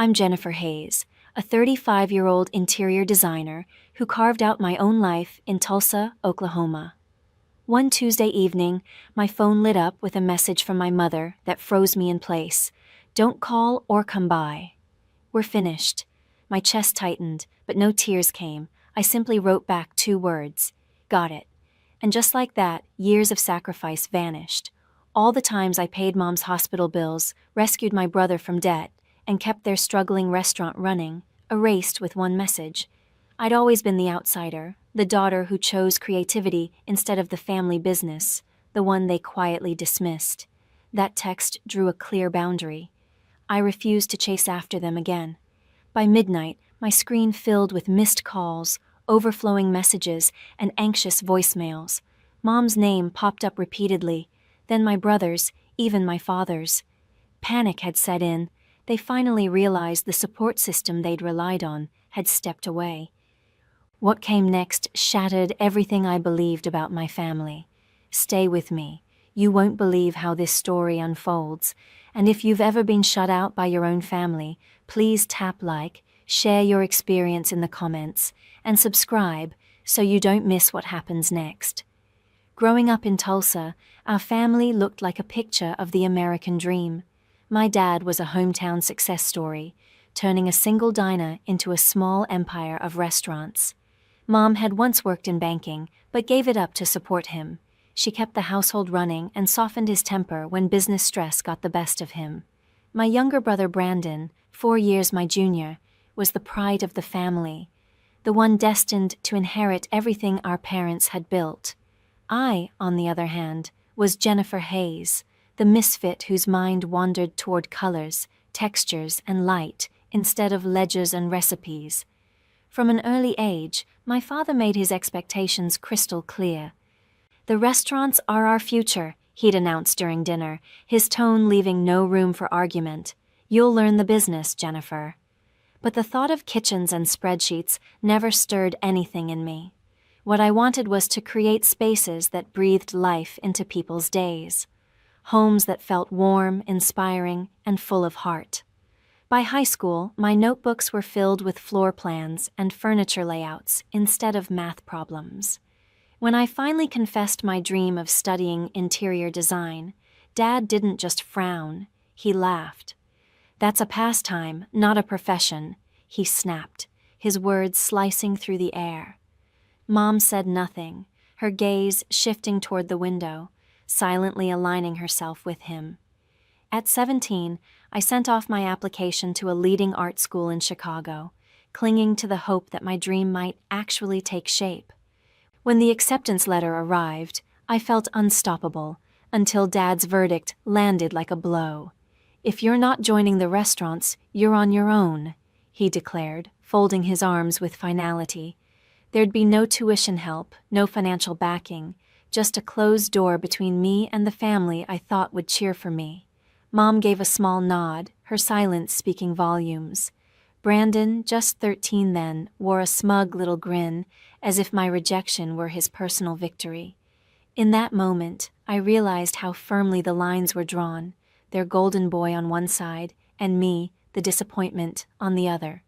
I'm Jennifer Hayes, a 35-year-old interior designer who carved out my own life in Tulsa, Oklahoma. One Tuesday evening, my phone lit up with a message from my mother that froze me in place. "Don't call or come by. We're finished." My chest tightened, but no tears came. I simply wrote back 2 words. "Got it." And just like that, years of sacrifice vanished. All the times I paid Mom's hospital bills, rescued my brother from debt, and kept their struggling restaurant running, erased with one message. I'd always been the outsider, the daughter who chose creativity instead of the family business, the one they quietly dismissed. That text drew a clear boundary. I refused to chase after them again. By midnight, my screen filled with missed calls, overflowing messages, and anxious voicemails. Mom's name popped up repeatedly, then my brother's, even my father's. Panic had set in. They finally realized the support system they'd relied on had stepped away. What came next shattered everything I believed about my family. Stay with me. You won't believe how this story unfolds. And if you've ever been shut out by your own family, please tap like, share your experience in the comments, and subscribe so you don't miss what happens next. Growing up in Tulsa, our family looked like a picture of the American dream. My dad was a hometown success story, turning a single diner into a small empire of restaurants. Mom had once worked in banking, but gave it up to support him. She kept the household running and softened his temper when business stress got the best of him. My younger brother Brandon, 4 years my junior, was the pride of the family, the one destined to inherit everything our parents had built. I, on the other hand, was Jennifer Hayes, the misfit whose mind wandered toward colors, textures, and light instead of ledgers and recipes. From an early age, my father made his expectations crystal clear. "The restaurants are our future," he'd announced during dinner, his tone leaving no room for argument. "You'll learn the business, Jennifer." But the thought of kitchens and spreadsheets never stirred anything in me. What I wanted was to create spaces that breathed life into people's days. Homes that felt warm, inspiring, and full of heart. By high school, my notebooks were filled with floor plans and furniture layouts instead of math problems. When I finally confessed my dream of studying interior design, Dad didn't just frown, he laughed. "That's a pastime, not a profession," he snapped, his words slicing through the air. Mom said nothing, her gaze shifting toward the window, silently aligning herself with him. At 17, I sent off my application to a leading art school in Chicago, clinging to the hope that my dream might actually take shape. When the acceptance letter arrived, I felt unstoppable, until Dad's verdict landed like a blow. "If you're not joining the restaurants, you're on your own," he declared, folding his arms with finality. There'd be no tuition help, no financial backing, just a closed door between me and the family I thought would cheer for me. Mom gave a small nod, her silence speaking volumes. Brandon, just 13 then, wore a smug little grin, as if my rejection were his personal victory. In that moment, I realized how firmly the lines were drawn, their golden boy on one side, and me, the disappointment, on the other.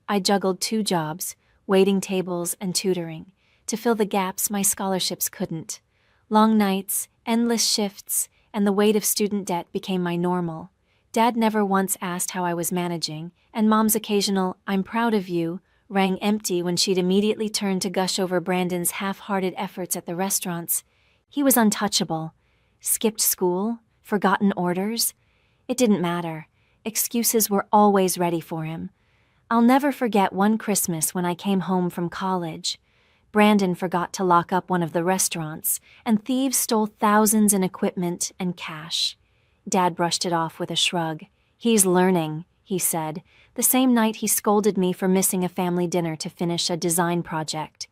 I juggled 2 jobs, waiting tables and tutoring, to fill the gaps my scholarships couldn't. Long nights, endless shifts, and the weight of student debt became my normal. Dad never once asked how I was managing, and Mom's occasional "I'm proud of you" rang empty when she'd immediately turn to gush over Brandon's half-hearted efforts at the restaurants. He was untouchable. Skipped school, forgotten orders. It didn't matter. Excuses were always ready for him. I'll never forget one Christmas when I came home from college. Brandon forgot to lock up one of the restaurants, and thieves stole thousands in equipment and cash. Dad brushed it off with a shrug. "He's learning," he said, the same night he scolded me for missing a family dinner to finish a design project.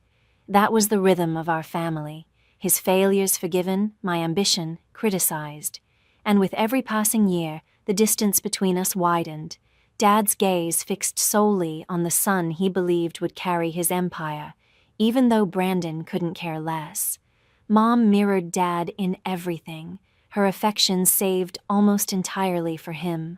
That was the rhythm of our family. His failures forgiven, my ambition criticized. And with every passing year, the distance between us widened. Dad's gaze fixed solely on the son he believed would carry his empire, even though Brandon couldn't care less. Mom mirrored Dad in everything, her affection saved almost entirely for him.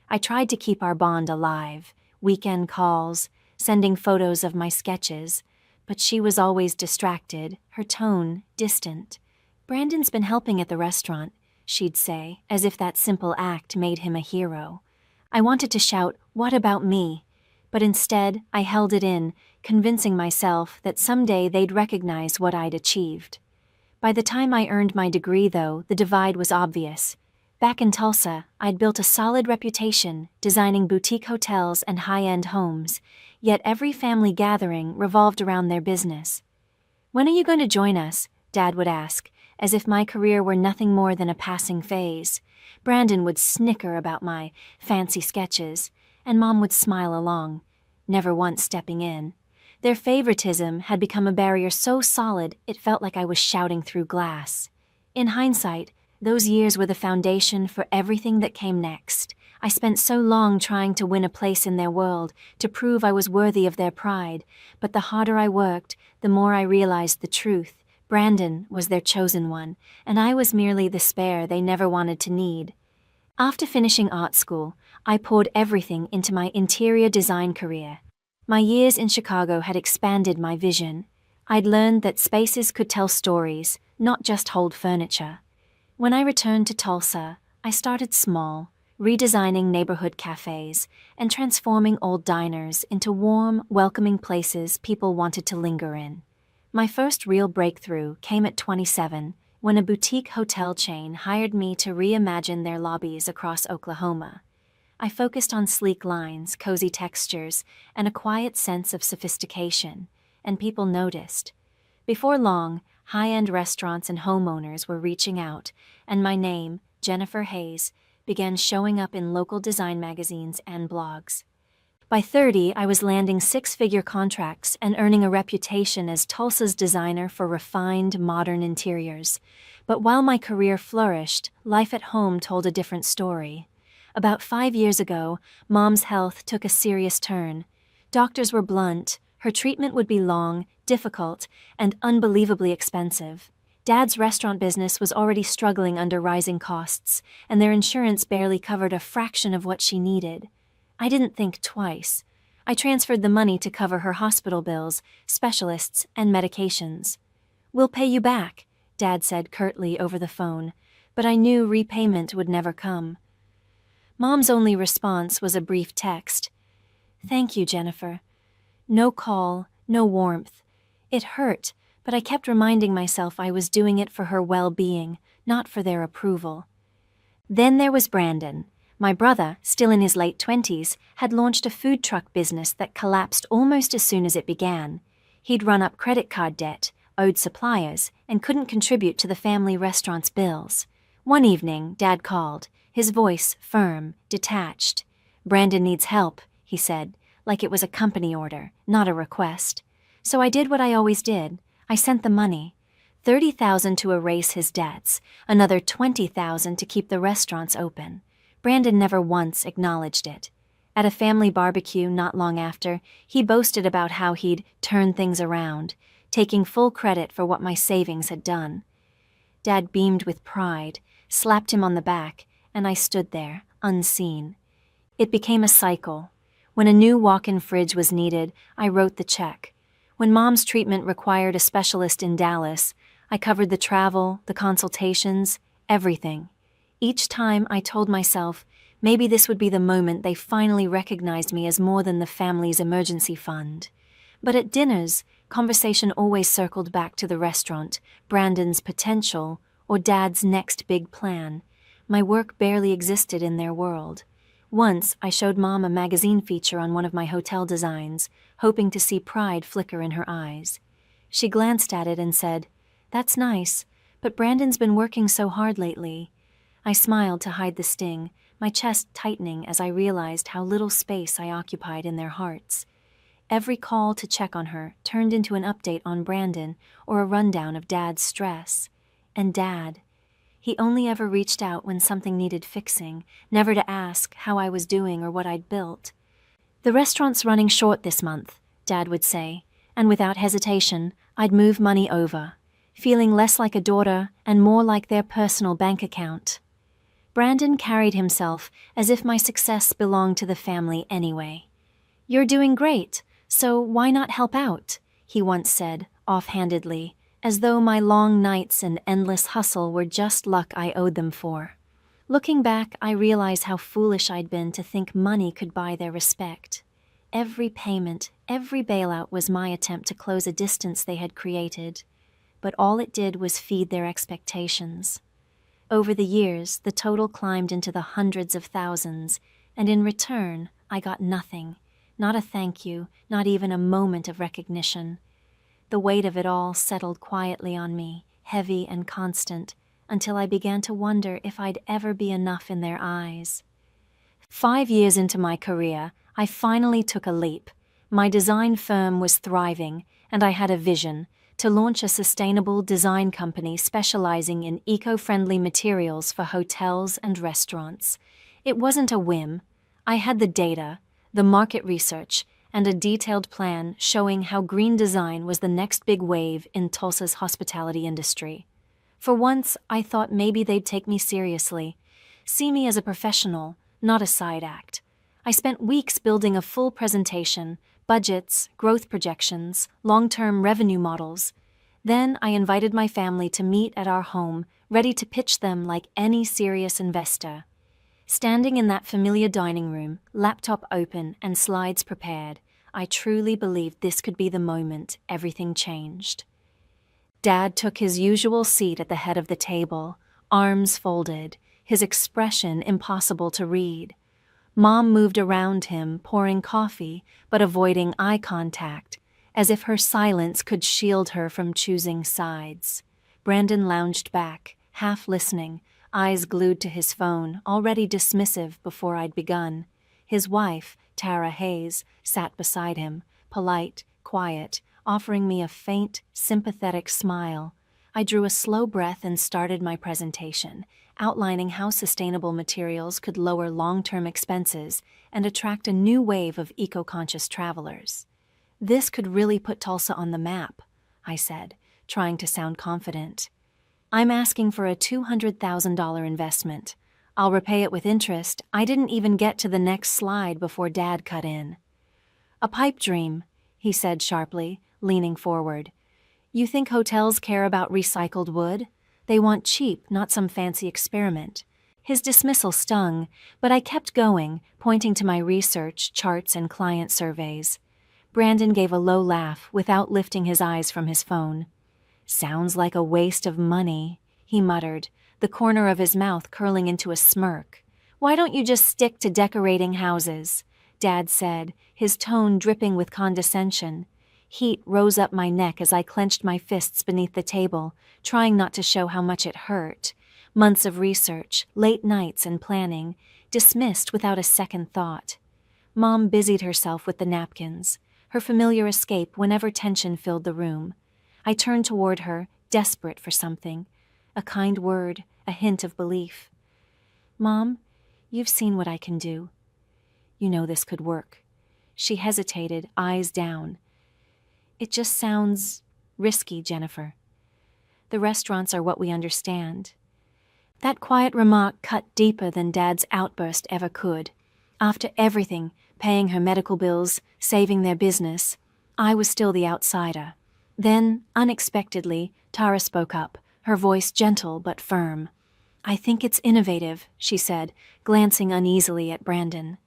I tried to keep our bond alive, weekend calls, sending photos of my sketches, but she was always distracted, her tone distant. "Brandon's been helping at the restaurant," she'd say, as if that simple act made him a hero. I wanted to shout, "What about me?" But instead, I held it in, convincing myself that someday they'd recognize what I'd achieved. By the time I earned my degree, though, the divide was obvious. Back in Tulsa, I'd built a solid reputation, designing boutique hotels and high-end homes, yet every family gathering revolved around their business. "When are you going to join us?" Dad would ask, as if my career were nothing more than a passing phase. Brandon would snicker about my fancy sketches, and Mom would smile along, never once stepping in. Their favoritism had become a barrier so solid it felt like I was shouting through glass. In hindsight, those years were the foundation for everything that came next. I spent so long trying to win a place in their world, to prove I was worthy of their pride, but the harder I worked, the more I realized the truth. Brandon was their chosen one, and I was merely the spare they never wanted to need. After finishing art school, I poured everything into my interior design career. My years in Chicago had expanded my vision. I'd learned that spaces could tell stories, not just hold furniture. When I returned to Tulsa, I started small, redesigning neighborhood cafes and transforming old diners into warm, welcoming places people wanted to linger in. My first real breakthrough came at 27, when a boutique hotel chain hired me to reimagine their lobbies across Oklahoma. I focused on sleek lines, cozy textures, and a quiet sense of sophistication, and people noticed. Before long, high-end restaurants and homeowners were reaching out, and my name, Jennifer Hayes, began showing up in local design magazines and blogs. By 30, I was landing six-figure contracts and earning a reputation as Tulsa's designer for refined, modern interiors. But while my career flourished, life at home told a different story. About 5 years ago, Mom's health took a serious turn. Doctors were blunt. Her treatment would be long, difficult, and unbelievably expensive. Dad's restaurant business was already struggling under rising costs, and their insurance barely covered a fraction of what she needed. I didn't think twice. I transferred the money to cover her hospital bills, specialists, and medications. "We'll pay you back," Dad said curtly over the phone, but I knew repayment would never come. Mom's only response was a brief text. "Thank you, Jennifer." No call, no warmth. It hurt, but I kept reminding myself I was doing it for her well-being, not for their approval. Then there was Brandon. My brother, still in his late 20s, had launched a food truck business that collapsed almost as soon as it began. He'd run up credit card debt, owed suppliers, and couldn't contribute to the family restaurant's bills. One evening, Dad called, his voice firm, detached. "Brandon needs help," he said, like it was a company order, not a request. So I did what I always did. I sent the money. $30,000 to erase his debts, another $20,000 to keep the restaurants open. Brandon never once acknowledged it. At a family barbecue not long after, he boasted about how he'd turned things around, taking full credit for what my savings had done. Dad beamed with pride, slapped him on the back, and I stood there, unseen. It became a cycle. When a new walk-in fridge was needed, I wrote the check. When Mom's treatment required a specialist in Dallas, I covered the travel, the consultations, everything. Each time I told myself, maybe this would be the moment they finally recognized me as more than the family's emergency fund. But at dinners, conversation always circled back to the restaurant, Brandon's potential, or Dad's next big plan. My work barely existed in their world. Once, I showed Mom a magazine feature on one of my hotel designs, hoping to see pride flicker in her eyes. She glanced at it and said, "That's nice, but Brandon's been working so hard lately." I smiled to hide the sting, my chest tightening as I realized how little space I occupied in their hearts. Every call to check on her turned into an update on Brandon or a rundown of Dad's stress. And Dad, he only ever reached out when something needed fixing, never to ask how I was doing or what I'd built. "The restaurant's running short this month," Dad would say, and without hesitation, I'd move money over, feeling less like a daughter and more like their personal bank account. Brandon carried himself as if my success belonged to the family anyway. "You're doing great, so why not help out?" he once said, offhandedly, as though my long nights and endless hustle were just luck I owed them for. Looking back, I realize how foolish I'd been to think money could buy their respect. Every payment, every bailout was my attempt to close a distance they had created, but all it did was feed their expectations. Over the years, the total climbed into the hundreds of thousands, and in return, I got nothing. Not a thank you, not even a moment of recognition. The weight of it all settled quietly on me, heavy and constant, until I began to wonder if I'd ever be enough in their eyes. 5 years into my career, I finally took a leap. My design firm was thriving, and I had a vision to launch a sustainable design company specializing in eco-friendly materials for hotels and restaurants. It wasn't a whim. I had the data, the market research, and a detailed plan showing how green design was the next big wave in Tulsa's hospitality industry. For once, I thought maybe they'd take me seriously, see me as a professional, not a side act. I spent weeks building a full presentation, budgets, growth projections, long-term revenue models. Then I invited my family to meet at our home, ready to pitch them like any serious investor. Standing in that familiar dining room, laptop open and slides prepared, I truly believed this could be the moment everything changed. Dad took his usual seat at the head of the table, arms folded, his expression impossible to read. Mom moved around him, pouring coffee, but avoiding eye contact, as if her silence could shield her from choosing sides. Brandon lounged back, half listening, eyes glued to his phone, already dismissive before I'd begun. His wife, Tara Hayes, sat beside him, polite, quiet, offering me a faint, sympathetic smile. I drew a slow breath and started my presentation, outlining how sustainable materials could lower long-term expenses and attract a new wave of eco-conscious travelers. "This could really put Tulsa on the map," I said, trying to sound confident. "I'm asking for a $200,000 investment. I'll repay it with interest." I didn't even get to the next slide before Dad cut in. "A pipe dream," he said sharply, leaning forward. "You think hotels care about recycled wood? They want cheap, not some fancy experiment." His dismissal stung, but I kept going, pointing to my research, charts, and client surveys. Brandon gave a low laugh without lifting his eyes from his phone. "Sounds like a waste of money," he muttered, the corner of his mouth curling into a smirk. "Why don't you just stick to decorating houses?" Dad said, his tone dripping with condescension. Heat rose up my neck as I clenched my fists beneath the table, trying not to show how much it hurt. Months of research, late nights and planning, dismissed without a second thought. Mom busied herself with the napkins, her familiar escape whenever tension filled the room. I turned toward her, desperate for something. A kind word, a hint of belief. "Mom, you've seen what I can do. You know this could work." She hesitated, eyes down. "It just sounds risky, Jennifer. The restaurants are what we understand." That quiet remark cut deeper than Dad's outburst ever could. After everything, paying her medical bills, saving their business, I was still the outsider. Then, unexpectedly, Tara spoke up, her voice gentle but firm. "I think it's innovative," she said, glancing uneasily at Brandon.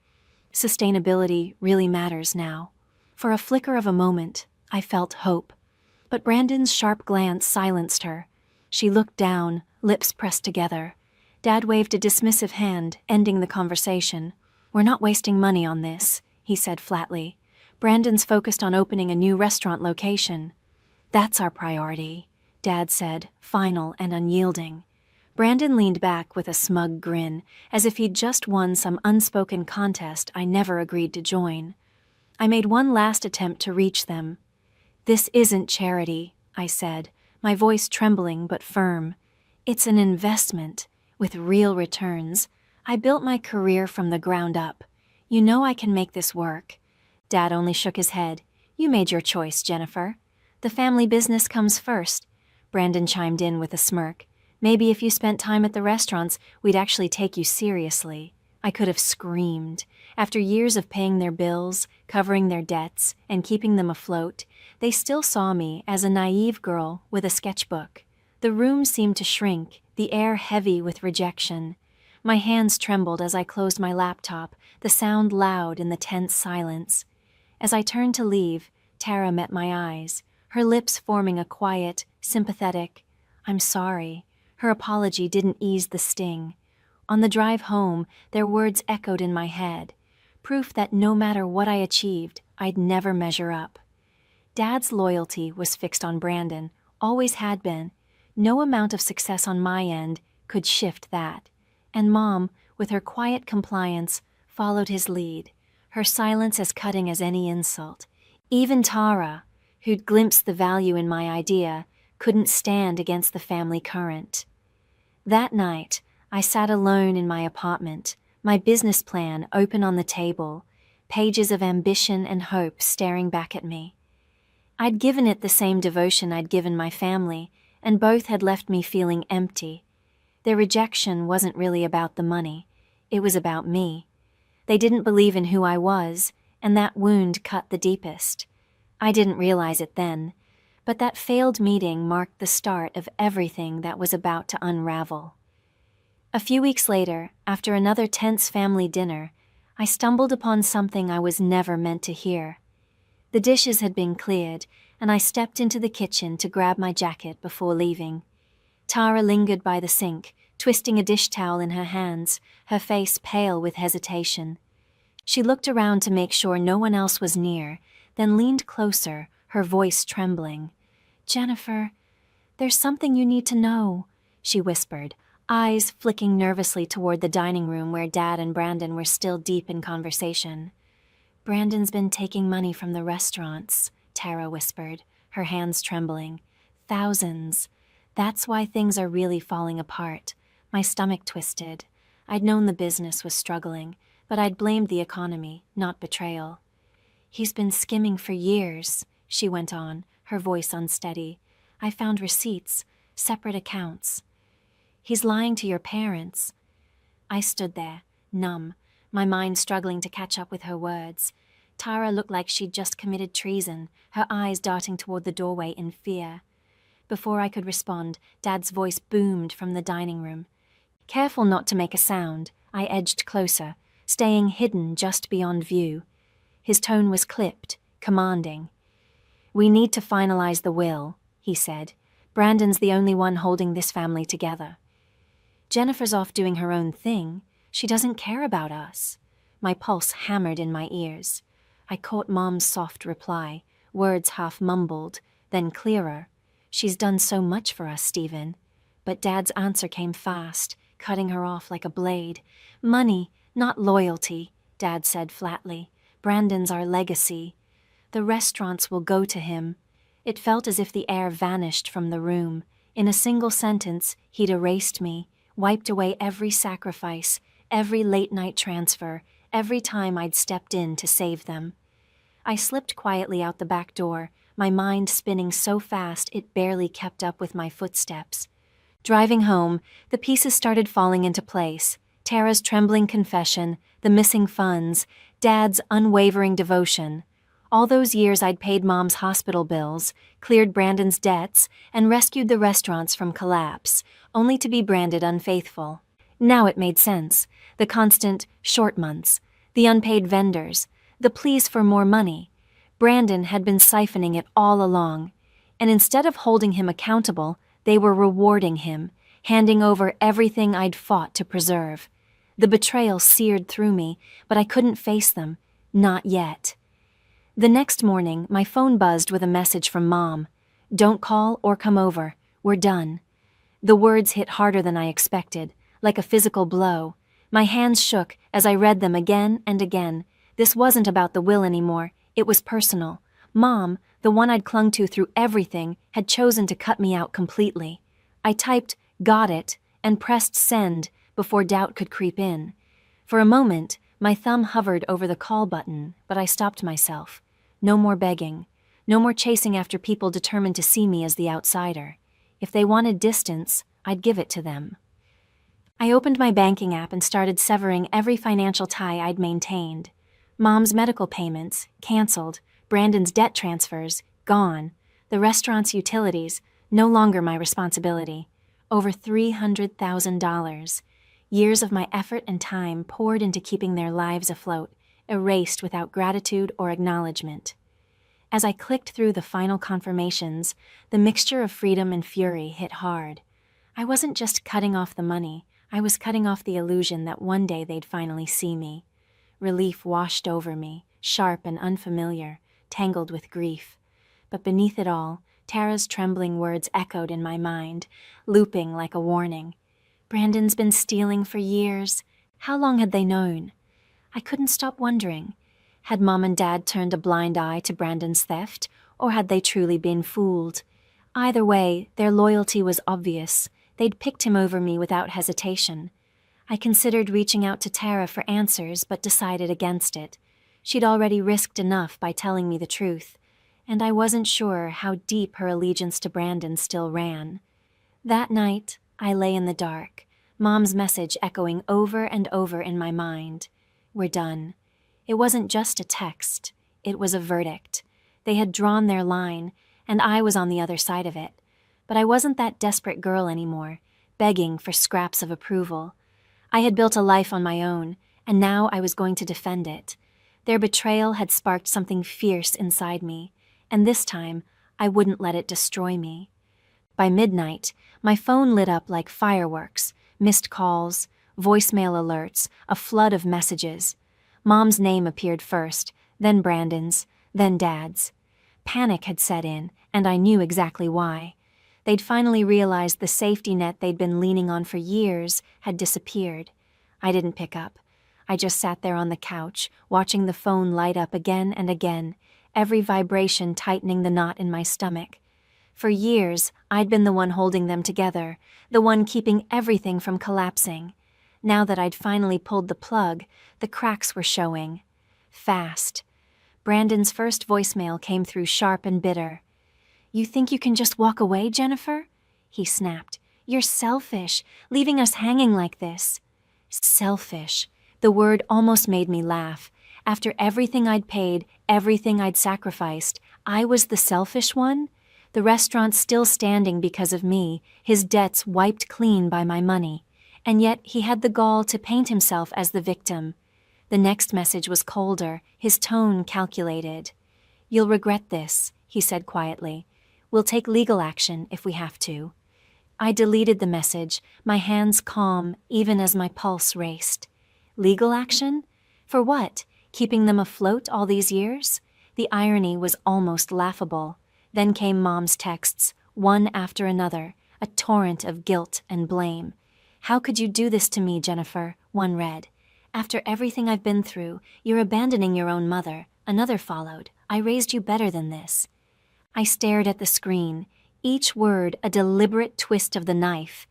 "Sustainability really matters now." For a flicker of a moment, I felt hope. But Brandon's sharp glance silenced her. She looked down, lips pressed together. Dad waved a dismissive hand, ending the conversation. "We're not wasting money on this," he said flatly. "Brandon's focused on opening a new restaurant location." "That's our priority," Dad said, final and unyielding. Brandon leaned back with a smug grin, as if he'd just won some unspoken contest I never agreed to join. I made one last attempt to reach them. "This isn't charity," I said, my voice trembling but firm. "It's an investment, with real returns. I built my career from the ground up. You know I can make this work." Dad only shook his head. "You made your choice, Jennifer. The family business comes first." Brandon chimed in with a smirk. Maybe if you spent time at the restaurants, we'd actually take you seriously. I could have screamed. After years of paying their bills, covering their debts, and keeping them afloat, they still saw me as a naive girl with a sketchbook. The room seemed to shrink, the air heavy with rejection. My hands trembled as I closed my laptop, the sound loud in the tense silence. As I turned to leave, Tara met my eyes, her lips forming a quiet, sympathetic, "I'm sorry." Her apology didn't ease the sting. On the drive home, their words echoed in my head, proof that no matter what I achieved, I'd never measure up. Dad's loyalty was fixed on Brandon, always had been. No amount of success on my end could shift that. And Mom, with her quiet compliance, followed his lead, her silence as cutting as any insult. Even Tara, who'd glimpsed the value in my idea, couldn't stand against the family current. That night, I sat alone in my apartment, my business plan open on the table, pages of ambition and hope staring back at me. I'd given it the same devotion I'd given my family, and both had left me feeling empty. Their rejection wasn't really about the money. It was about me. They didn't believe in who I was, and that wound cut the deepest. I didn't realize it then, but that failed meeting marked the start of everything that was about to unravel. A few weeks later, after another tense family dinner, I stumbled upon something I was never meant to hear. The dishes had been cleared, and I stepped into the kitchen to grab my jacket before leaving. Tara lingered by the sink, twisting a dish towel in her hands, her face pale with hesitation. She looked around to make sure no one else was near, then leaned closer, her voice trembling. "Jennifer, there's something you need to know," she whispered, eyes flicking nervously toward the dining room where Dad and Brandon were still deep in conversation. "Brandon's been taking money from the restaurants," Tara whispered, her hands trembling. "Thousands. That's why things are really falling apart." My stomach twisted. I'd known the business was struggling, but I'd blamed the economy, not Betrayal. "He's been skimming for years," she went on, her voice unsteady. "I found receipts, separate accounts. He's lying to your parents." I stood there, numb, my mind struggling to catch up with her words. Tara looked like she'd just committed treason, her eyes darting toward the doorway in fear. Before I could respond, Dad's voice boomed from the dining room. Careful not to make a sound, I edged closer, staying hidden just beyond view. His tone was clipped, commanding. "We need to finalize the will," he said. "Brandon's the only one holding this family together. Jennifer's off doing her own thing. She doesn't care about us." My pulse hammered in my ears. I caught Mom's soft reply, words half mumbled, then clearer. "She's done so much for us, Stephen." But Dad's answer came fast, cutting her off like a blade. "Money, not loyalty," Dad said flatly. "Brandon's our legacy. The restaurants will go to him." It felt as if the air vanished from the room. In a single sentence, he'd erased me, wiped away every sacrifice, every late-night transfer, every time I'd stepped in to save them. I slipped quietly out the back door, my mind spinning so fast it barely kept up with my footsteps. Driving home, the pieces started falling into place. Tara's trembling confession, the missing funds, Dad's unwavering devotion. All those years I'd paid Mom's hospital bills, cleared Brandon's debts, and rescued the restaurants from collapse, only to be branded unfaithful. Now it made sense. The constant short months, the unpaid vendors, the pleas for more money. Brandon had been siphoning it all along, and instead of holding him accountable, they were rewarding him, handing over everything I'd fought to preserve. The betrayal seared through me, but I couldn't face them. Not yet. The next morning, my phone buzzed with a message from Mom. "Don't call or come over. We're done." The words hit harder than I expected, like a physical blow. My hands shook as I read them again and again. This wasn't about the will anymore. It was personal. Mom, the one I'd clung to through everything, had chosen to cut me out completely. I typed, "Got it," and pressed send before doubt could creep in. For a moment, my thumb hovered over the call button, but I stopped myself. No more begging. No more chasing after people determined to see me as the outsider. If they wanted distance, I'd give it to them. I opened my banking app and started severing every financial tie I'd maintained. Mom's medical payments, canceled. Brandon's debt transfers, gone. The restaurant's utilities, no longer my responsibility. Over $300,000. Years of my effort and time poured into keeping their lives afloat, erased without gratitude or acknowledgement. As I clicked through the final confirmations, the mixture of freedom and fury hit hard. I wasn't just cutting off the money, I was cutting off the illusion that one day they'd finally see me. Relief washed over me, sharp and unfamiliar, tangled with grief. But beneath it all, Tara's trembling words echoed in my mind, looping like a warning. Brandon's been stealing for years. How long had they known? I couldn't stop wondering. Had Mom and Dad turned a blind eye to Brandon's theft, or had they truly been fooled? Either way, their loyalty was obvious. They'd picked him over me without hesitation. I considered reaching out to Tara for answers, but decided against it. She'd already risked enough by telling me the truth, and I wasn't sure how deep her allegiance to Brandon still ran. That night, I lay in the dark, Mom's message echoing over and over in my mind. We're done. It wasn't just a text. It was a verdict. They had drawn their line, and I was on the other side of it. But I wasn't that desperate girl anymore, begging for scraps of approval. I had built a life on my own, and now I was going to defend it. Their betrayal had sparked something fierce inside me, and this time, I wouldn't let it destroy me. By midnight, my phone lit up like fireworks, missed calls, voicemail alerts, a flood of messages. Mom's name appeared first, then Brandon's, then Dad's. Panic had set in, and I knew exactly why. They'd finally realized the safety net they'd been leaning on for years had disappeared. I didn't pick up. I just sat there on the couch, watching the phone light up again and again, every vibration tightening the knot in my stomach. For years, I'd been the one holding them together, the one keeping everything from collapsing. Now that I'd finally pulled the plug, the cracks were showing. Fast. Brandon's first voicemail came through sharp and bitter. "You think you can just walk away, Jennifer?" he snapped. "You're selfish, leaving us hanging like this." Selfish. The word almost made me laugh. After everything I'd paid, everything I'd sacrificed, I was the selfish one? The restaurant still standing because of me, his debts wiped clean by my money. And yet he had the gall to paint himself as the victim. The next message was colder, his tone calculated. "You'll regret this," he said quietly. "We'll take legal action if we have to." I deleted the message, my hands calm even as my pulse raced. Legal action? For what? Keeping them afloat all these years? The irony was almost laughable. Then came Mom's texts, one after another, a torrent of guilt and blame. "How could you do this to me, Jennifer?" one read. "After everything I've been through, you're abandoning your own mother." Another followed. "I raised you better than this." I stared at the screen, each word a deliberate twist of the knife.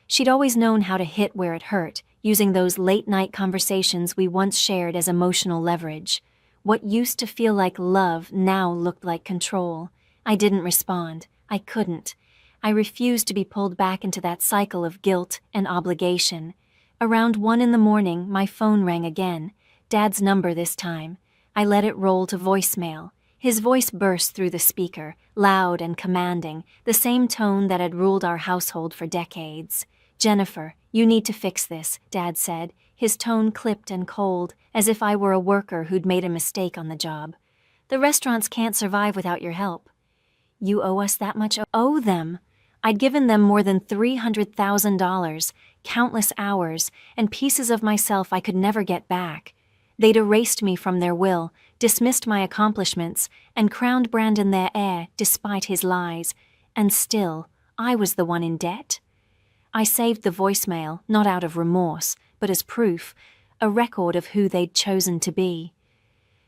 She'd always known how to hit where it hurt, using those late-night conversations we once shared as emotional leverage. What used to feel like love now looked like control. I didn't respond. I couldn't. I refused to be pulled back into that cycle of guilt and obligation. Around 1 a.m, my phone rang again. Dad's number this time. I let it roll to voicemail. His voice burst through the speaker, loud and commanding, the same tone that had ruled our household for decades. "Jennifer, you need to fix this," Dad said, his tone clipped and cold, as if I were a worker who'd made a mistake on the job. "The restaurants can't survive without your help." "You owe us that much?" "Owe them?" I'd given them more than $300,000, countless hours, and pieces of myself I could never get back. They'd erased me from their will, dismissed my accomplishments, and crowned Brandon their heir despite his lies. And still, I was the one in debt. I saved the voicemail, not out of remorse, but as proof, a record of who they'd chosen to be.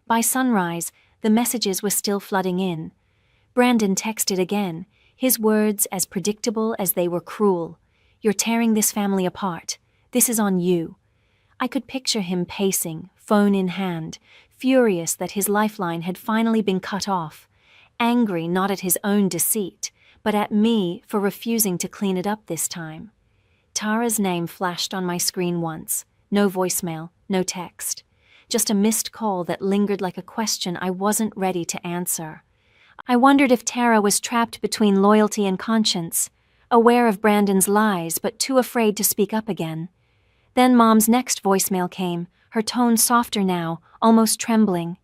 By sunrise, the messages were still flooding in. Brandon texted again, his words as predictable as they were cruel. "You're tearing this family apart. This is on you." I could picture him pacing, phone in hand, furious that his lifeline had finally been cut off, angry not at his own deceit, but at me for refusing to clean it up this time. Tara's name flashed on my screen once. No voicemail, no text. Just a missed call that lingered like a question I wasn't ready to answer. I wondered if Tara was trapped between loyalty and conscience, aware of Brandon's lies but too afraid to speak up again. Then Mom's next voicemail came, her tone softer now, almost trembling.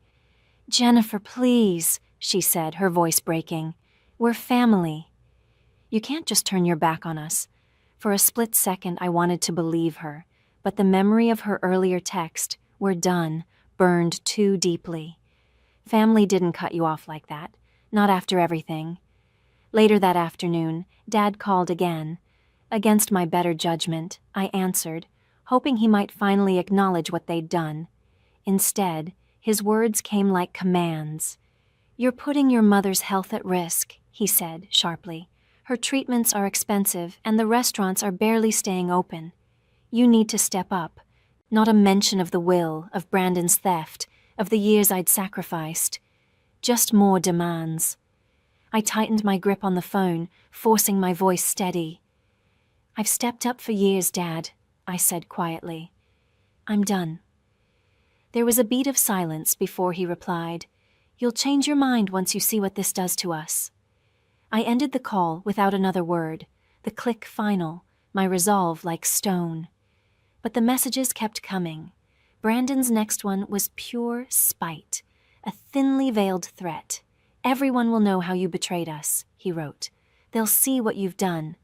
"Jennifer, please," she said, her voice breaking. "We're family. You can't just turn your back on us." For a split second I wanted to believe her, but the memory of her earlier text, "We're done," burned too deeply. Family didn't cut you off like that, not after everything. Later that afternoon, Dad called again. Against my better judgment, I answered, hoping he might finally acknowledge what they'd done. Instead, his words came like commands. "You're putting your mother's health at risk," he said sharply. "Her treatments are expensive and the restaurants are barely staying open. You need to step up." Not a mention of the will, of Brandon's theft, of the years I'd sacrificed. Just more demands. I tightened my grip on the phone, forcing my voice steady. "I've stepped up for years, Dad," I said quietly. "I'm done." There was a beat of silence before he replied, "You'll change your mind once you see what this does to us." I ended the call without another word, the click final, my resolve like stone. But the messages kept coming. Brandon's next one was pure spite, a thinly veiled threat. "Everyone will know how you betrayed us," he wrote. "They'll see what you've done."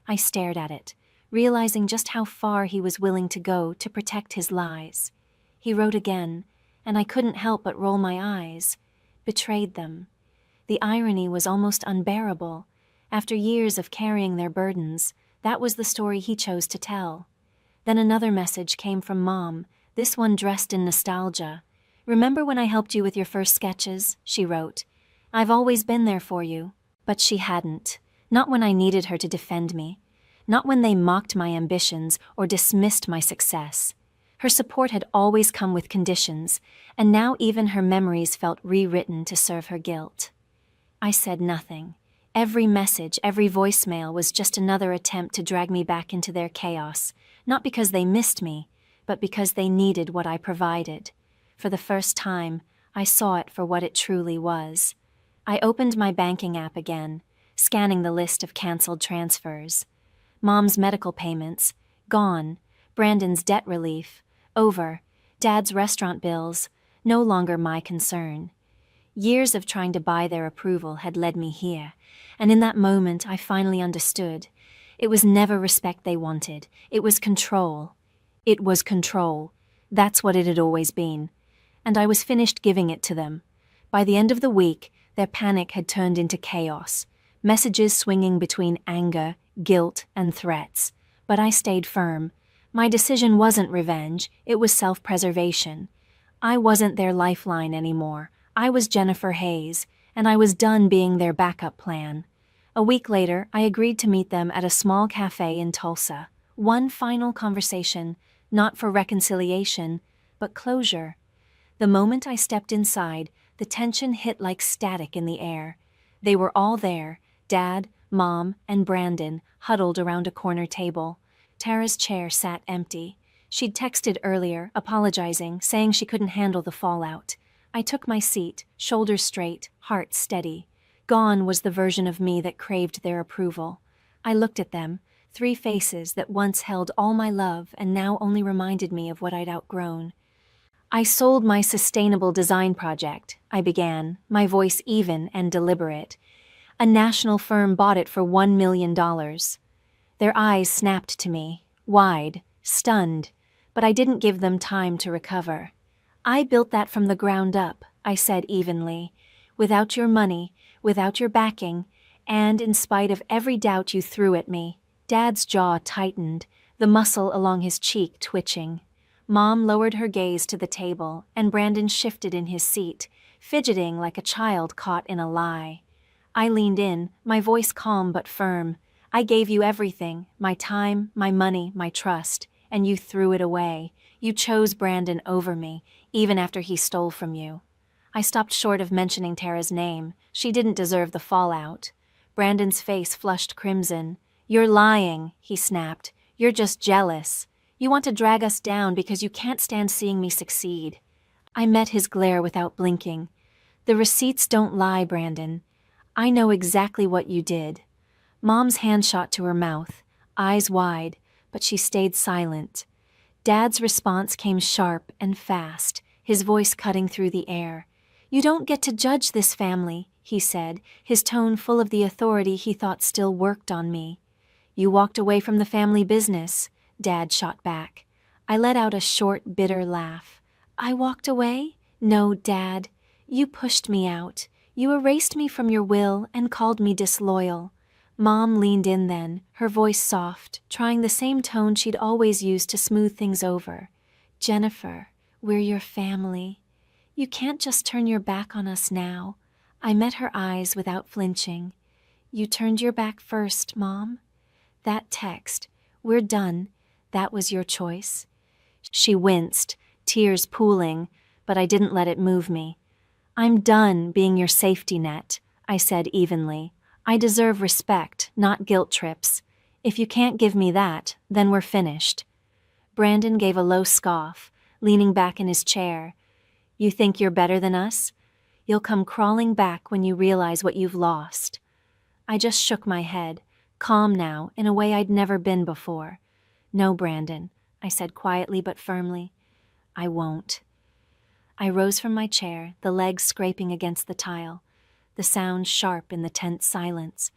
I stared at it, realizing just how far he was willing to go to protect his lies. He wrote again, and I couldn't help but roll my eyes. Betrayed them. The irony was almost unbearable. After years of carrying their burdens, that was the story he chose to tell. Then another message came from Mom, this one dressed in nostalgia. "Remember when I helped you with your first sketches?" she wrote. "I've always been there for you." But she hadn't. Not when I needed her to defend me. Not when they mocked my ambitions or dismissed my success. Her support had always come with conditions, and now even her memories felt rewritten to serve her guilt. I said nothing. Every message, every voicemail was just another attempt to drag me back into their chaos, not because they missed me, but because they needed what I provided. For the first time, I saw it for what it truly was. I opened my banking app again, scanning the list of canceled transfers. Mom's medical payments, gone. Brandon's debt relief, over. Dad's restaurant bills, no longer my concern. Years of trying to buy their approval had led me here, and in that moment I finally understood. It was never respect they wanted, it was control. It was control. That's what it had always been. And I was finished giving it to them. By the end of the week, their panic had turned into chaos, messages swinging between anger, guilt, and threats. But I stayed firm. My decision wasn't revenge, it was self-preservation. I wasn't their lifeline anymore. I was Jennifer Hayes, and I was done being their backup plan. A week later, I agreed to meet them at a small cafe in Tulsa. One final conversation, not for reconciliation, but closure. The moment I stepped inside, the tension hit like static in the air. They were all there, Dad, Mom, and Brandon, huddled around a corner table. Tara's chair sat empty. She'd texted earlier, apologizing, saying she couldn't handle the fallout. I took my seat, shoulders straight, heart steady. Gone was the version of me that craved their approval. I looked at them, 3 faces that once held all my love and now only reminded me of what I'd outgrown. "I sold my sustainable design project," I began, my voice even and deliberate. "A national firm bought it for $1 million. Their eyes snapped to me, wide, stunned, but I didn't give them time to recover. "I built that from the ground up," I said evenly. "Without your money, without your backing, and in spite of every doubt you threw at me." Dad's jaw tightened, the muscle along his cheek twitching. Mom lowered her gaze to the table, and Brandon shifted in his seat, fidgeting like a child caught in a lie. I leaned in, my voice calm but firm. "I gave you everything, my time, my money, my trust, and you threw it away. You chose Brandon over me, even after he stole from you." I stopped short of mentioning Tara's name. She didn't deserve the fallout. Brandon's face flushed crimson. "You're lying," he snapped. "You're just jealous. You want to drag us down because you can't stand seeing me succeed." I met his glare without blinking. "The receipts don't lie, Brandon. I know exactly what you did." Mom's hand shot to her mouth, eyes wide, but she stayed silent. Dad's response came sharp and fast, his voice cutting through the air. "You don't get to judge this family," he said, his tone full of the authority he thought still worked on me. "You walked away from the family business," Dad shot back. I let out a short, bitter laugh. "I walked away? No, Dad. You pushed me out. You erased me from your will and called me disloyal." Mom leaned in then, her voice soft, trying the same tone she'd always used to smooth things over. "Jennifer, we're your family. You can't just turn your back on us now." I met her eyes without flinching. "You turned your back first, Mom. That text, 'We're done,' that was your choice." She winced, tears pooling, but I didn't let it move me. "I'm done being your safety net," I said evenly. "I deserve respect, not guilt trips. If you can't give me that, then we're finished." Brandon gave a low scoff, leaning back in his chair. "You think you're better than us? You'll come crawling back when you realize what you've lost." I just shook my head, calm now in a way I'd never been before. "No, Brandon," I said quietly but firmly. "I won't." I rose from my chair, the legs scraping against the tile, the sound sharp in the tense silence.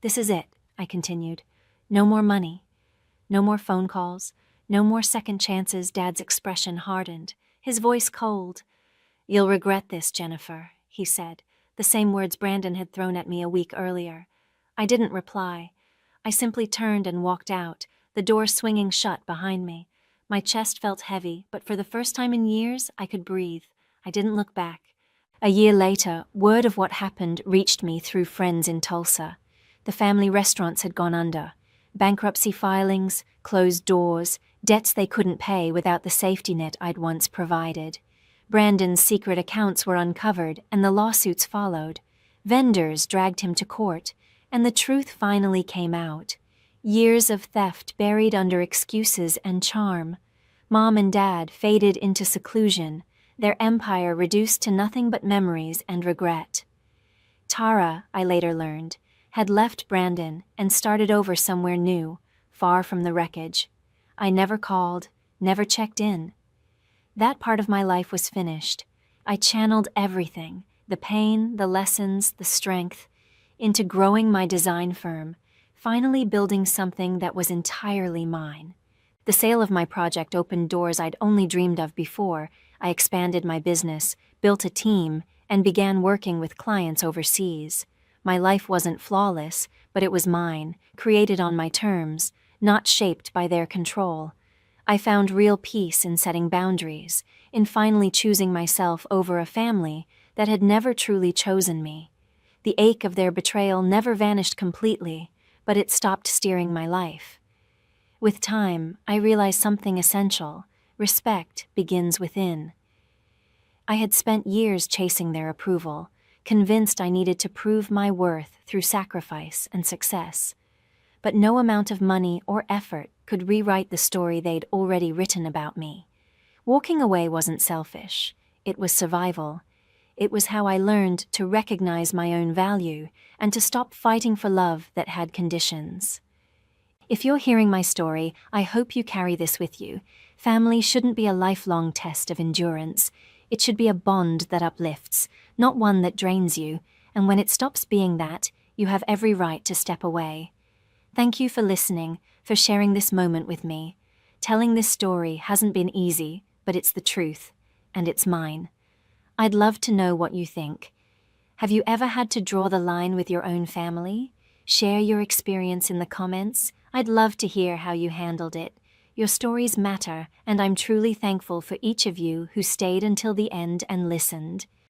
"This is it," I continued. "No more money. No more phone calls. No more second chances." Dad's expression hardened, his voice cold. "You'll regret this, Jennifer," he said, the same words Brandon had thrown at me a week earlier. I didn't reply. I simply turned and walked out, the door swinging shut behind me. My chest felt heavy, but for the first time in years, I could breathe. I didn't look back. A year later, word of what happened reached me through friends in Tulsa. The family restaurants had gone under. Bankruptcy filings, closed doors, debts they couldn't pay without the safety net I'd once provided. Brandon's secret accounts were uncovered, and the lawsuits followed. Vendors dragged him to court, and the truth finally came out. Years of theft buried under excuses and charm. Mom and Dad faded into seclusion, their empire reduced to nothing but memories and regret. Tara, I later learned, had left Brandon and started over somewhere new, far from the wreckage. I never called, never checked in. That part of my life was finished. I channeled everything, the pain, the lessons, the strength, into growing my design firm, finally building something that was entirely mine. The sale of my project opened doors I'd only dreamed of before. I expanded my business, built a team, and began working with clients overseas. My life wasn't flawless, but it was mine, created on my terms, not shaped by their control. I found real peace in setting boundaries, in finally choosing myself over a family that had never truly chosen me. The ache of their betrayal never vanished completely, but it stopped steering my life. With time, I realized something essential. Respect begins within. I had spent years chasing their approval, convinced I needed to prove my worth through sacrifice and success. But no amount of money or effort could rewrite the story they'd already written about me. Walking away wasn't selfish. It was survival. It was how I learned to recognize my own value and to stop fighting for love that had conditions. If you're hearing my story, I hope you carry this with you. Family shouldn't be a lifelong test of endurance. It should be a bond that uplifts, not one that drains you, and when it stops being that, you have every right to step away. Thank you for listening, for sharing this moment with me. Telling this story hasn't been easy, but it's the truth, and it's mine. I'd love to know what you think. Have you ever had to draw the line with your own family? Share your experience in the comments. I'd love to hear how you handled it. Your stories matter, and I'm truly thankful for each of you who stayed until the end and listened.